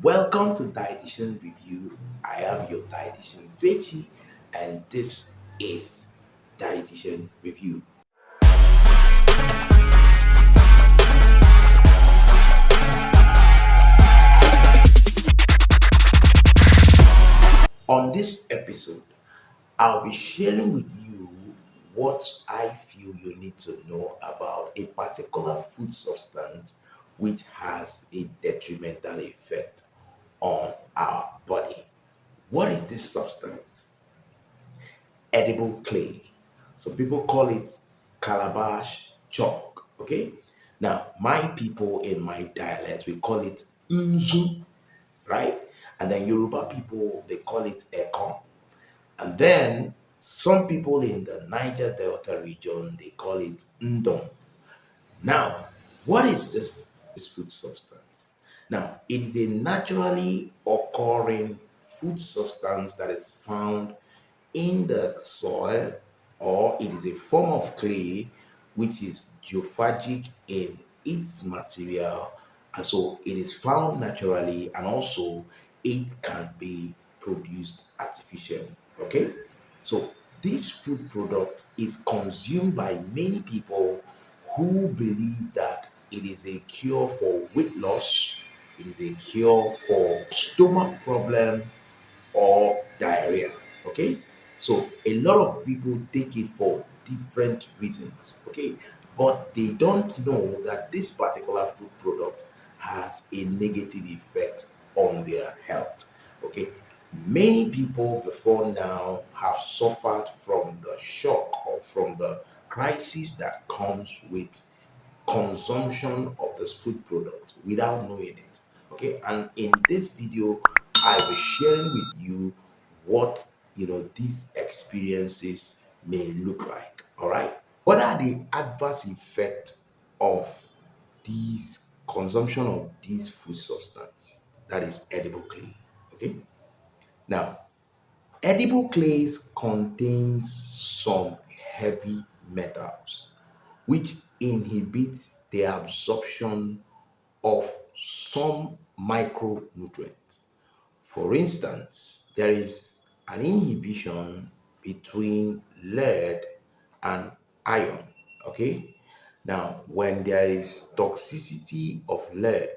Welcome to Dietitian Review. I am your dietitian Fechi, and this is Dietitian Review. On this episode, I'll be sharing with you what I feel you need to know about a particular food substance which has a detrimental effect on our body. What is this substance? Edible clay. So people call it calabash chalk. Okay. Now, my people in my dialect, we call it nzu, right? And then Yoruba people, they call it ekon. And then some people in the Niger Delta region, they call it ndong. Now, what is this food substance? Now, it is a naturally occurring food substance that is found in the soil, or it is a form of clay which is geophagic in its material, and so it is found naturally, and also it can be produced artificially. Okay, so this food product is consumed by many people who believe that it is a cure for weight loss, it is a cure for stomach problem or diarrhea. Okay, so a lot of people take it for different reasons. Okay, but they don't know that this particular food product has a negative effect on their health. Okay, many people before now have suffered from the shock or from the crisis that comes with consumption of this food product without knowing it. Okay, and in this video, I will be sharing with you what these experiences may look like. All right, what are the adverse effects of these consumption of this food substance that is edible clay? Okay, now edible clays contains some heavy metals which inhibits the absorption of some micronutrients. For instance, there is an inhibition between lead and iron. Okay. Now, when there is toxicity of lead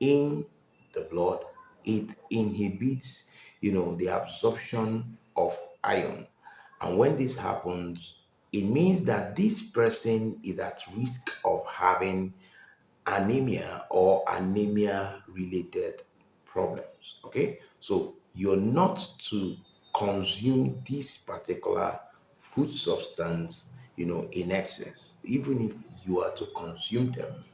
in the blood, it inhibits, the absorption of iron. And when this happens, it means that this person is at risk of having anemia or anemia related problems. Okay, so you're not to consume this particular food substance in excess. Even if you are to consume them,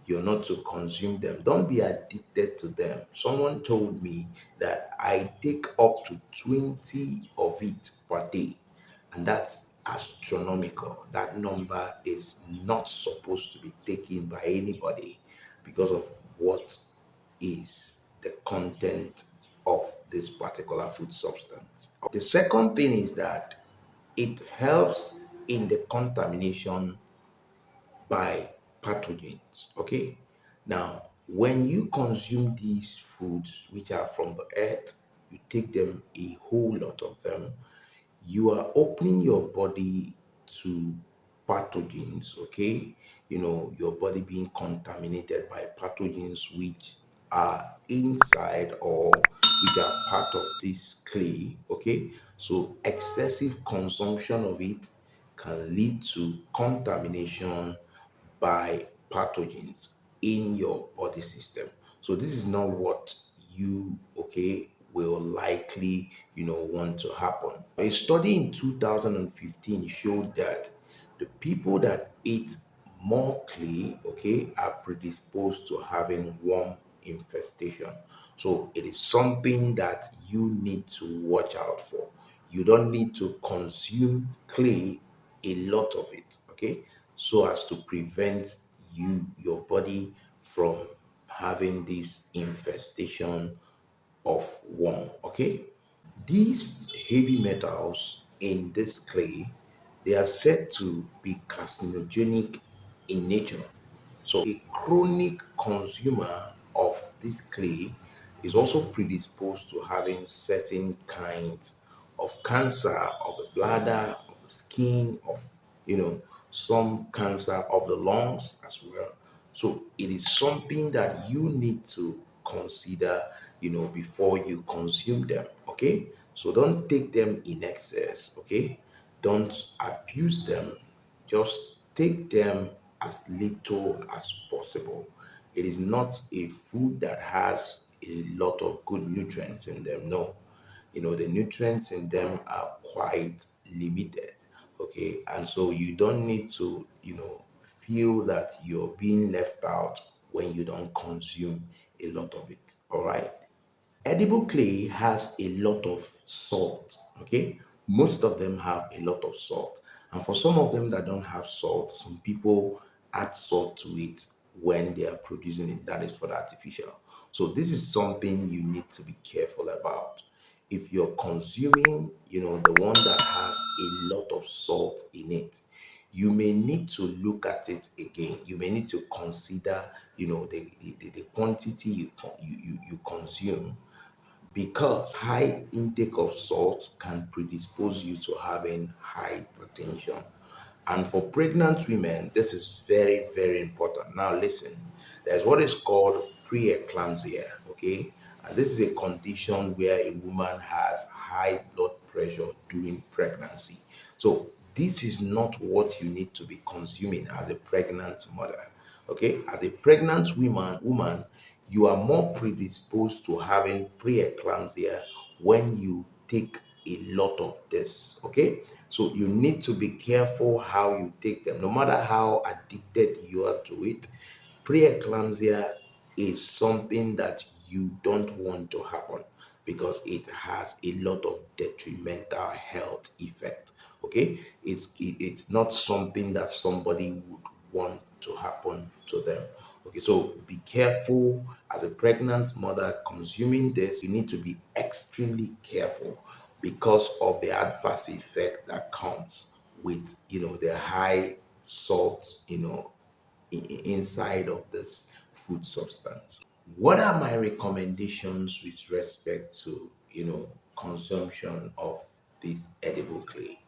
you're not to consume them. Don't be addicted to them. Someone told me that I take up to 20 of it per day, and that's astronomical. That number is not supposed to be taken by anybody because of what is the content of this particular food substance. The second thing is that it helps in the contamination by pathogens. Okay, now when you consume these foods which are from the earth, you take them, a whole lot of them, you are opening your body to pathogens. Okay, your body being contaminated by pathogens which are inside or which are part of this clay. Okay, so excessive consumption of it can lead to contamination by pathogens in your body system. So this is not what you will likely want to happen. A study in 2015 showed that the people that eat more clay are predisposed to having worm infestation. So it is something that you need to watch out for. You don't need to consume clay, a lot of it, okay, so as to prevent your body from having this infestation of worm. Okay, these heavy metals in this clay, they are said to be carcinogenic in nature. So a chronic consumer of this clay is also predisposed to having certain kinds of cancer of the bladder, of the skin, of some cancer of the lungs as well. So it is something that you need to consider, before you consume them. Okay, so don't take them in excess. Okay, don't abuse them, just take them as little as possible. It is not a food that has a lot of good nutrients in them. No, the nutrients in them are quite limited. Okay, and so you don't need to, feel that you're being left out when you don't consume a lot of it. All right. Edible clay has a lot of salt. Okay, most of them have a lot of salt, and for some of them that don't have salt, some people add salt to it when they are producing it. That is for the artificial. So this is something you need to be careful about. If you're consuming, the one that has a lot of salt in it, you may need to look at it again. You may need to consider, the quantity you consume, because high intake of salt can predispose you to having hypertension. And for pregnant women, this is very, very important. Now, listen, there's what is called pre-eclampsia, okay? And this is a condition where a woman has high blood pressure during pregnancy. So, this is not what you need to be consuming as a pregnant mother. Okay, as a pregnant woman, you are more predisposed to having preeclampsia when you take a lot of this. Okay, so you need to be careful how you take them, no matter how addicted you are to it. Preeclampsia is something that you don't want to happen, because it has a lot of detrimental health effect. Okay, it's not something that somebody would want to happen to them. Okay, so be careful as a pregnant mother consuming this. You need to be extremely careful because of the adverse effect that comes with the high salt inside of this food substance. What are my recommendations with respect to consumption of this edible clay?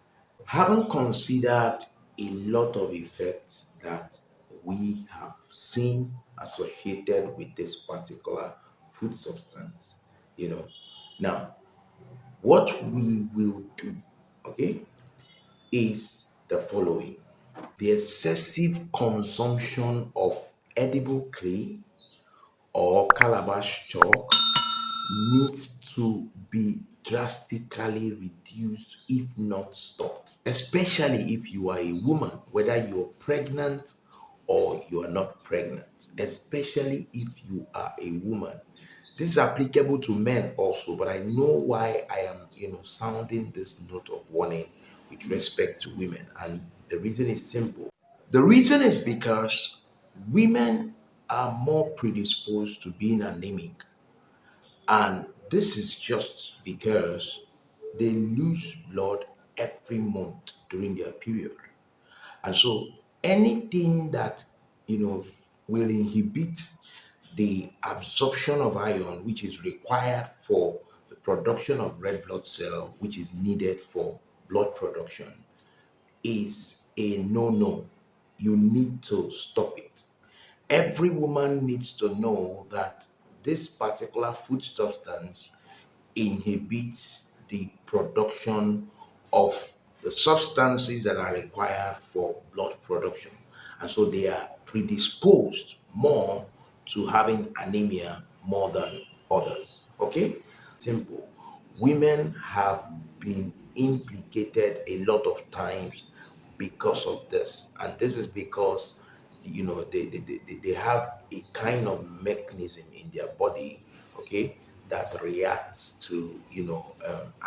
Having considered a lot of effects that we have seen associated with this particular food substance, you know, now what we will do, okay, is the following. The excessive consumption of edible clay or calabash chalk needs to be drastically reduced, if not stopped, especially if you are a woman, whether you're pregnant or you are not pregnant, especially if you are a woman. This is applicable to men also, but I know why I am, sounding this note of warning with respect to women. And the reason is simple. The reason is because women are more predisposed to being anemic, and this is just because they lose blood every month during their period. And so anything that will inhibit the absorption of iron, which is required for the production of red blood cell, which is needed for blood production, is a no-no. You need to stop it. Every woman needs to know that this particular food substance inhibits the production of the substances that are required for blood production. And so they are predisposed more to having anemia more than others. Okay? Simple. Women have been implicated a lot of times because of this. And this is because they have a kind of mechanism in their body, okay, that reacts to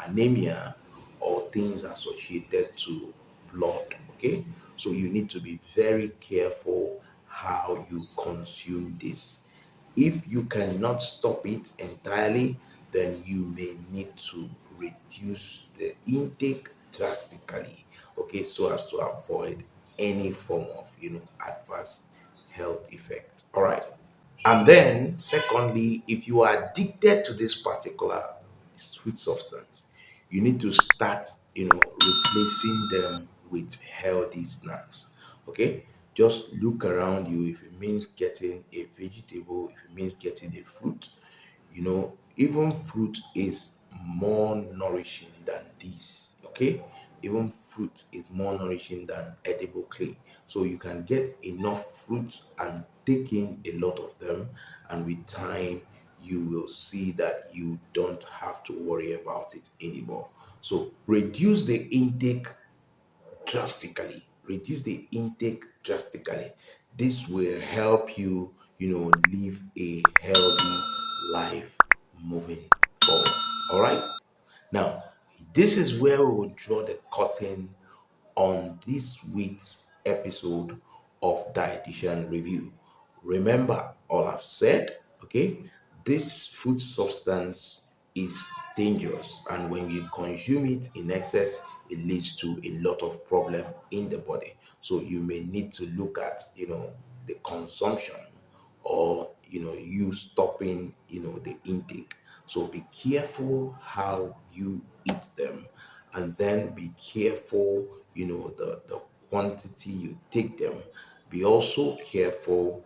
anemia or things associated to blood. Okay, so you need to be very careful how you consume this. If you cannot stop it entirely, then you may need to reduce the intake drastically, okay, so as to avoid any form of adverse health effect. All right. And then, secondly, if you are addicted to this particular sweet substance, you need to start, replacing them with healthy snacks. Okay, just look around you. If it means getting a vegetable, if it means getting a fruit, even fruit is more nourishing than this. Okay, even fruit is more nourishing than edible clay. So you can get enough fruit and take in a lot of them, and with time you will see that you don't have to worry about it anymore. So reduce the intake drastically. Reduce the intake drastically. This will help you, live a healthy life moving forward. All right. Now, this is where we will draw the curtain on this week's episode of Dietitian Review. Remember all I've said, okay? This food substance is dangerous, and when you consume it in excess, it leads to a lot of problem in the body. So you may need to look at, the consumption, or you stopping the intake. So be careful how you eat them, and then be careful the quantity you take them. Be also careful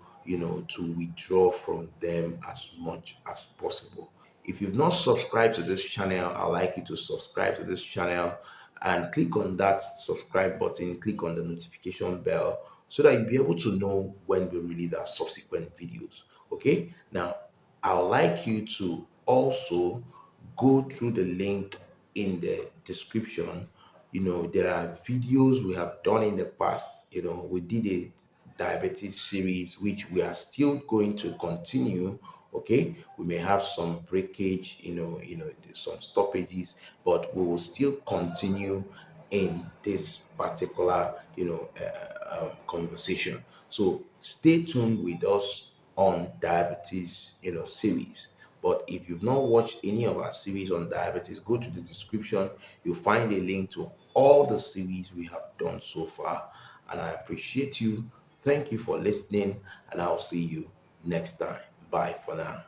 to withdraw from them as much as possible. If you've not subscribed to this channel, I'd like you to subscribe to this channel and click on that subscribe button, click on the notification bell, so that you'll be able to know when we release our subsequent videos. Okay, now I'd like you to also go through the link in the description. There are videos we have done in the past. We did a diabetes series which we are still going to continue. Okay, we may have some breakage, some stoppages, but we will still continue in this particular conversation. So stay tuned with us on diabetes series. But if you've not watched any of our series on diabetes, go to the description. You'll find a link to all the series we have done so far. And I appreciate you. Thank you for listening, and I'll see you next time. Bye for now.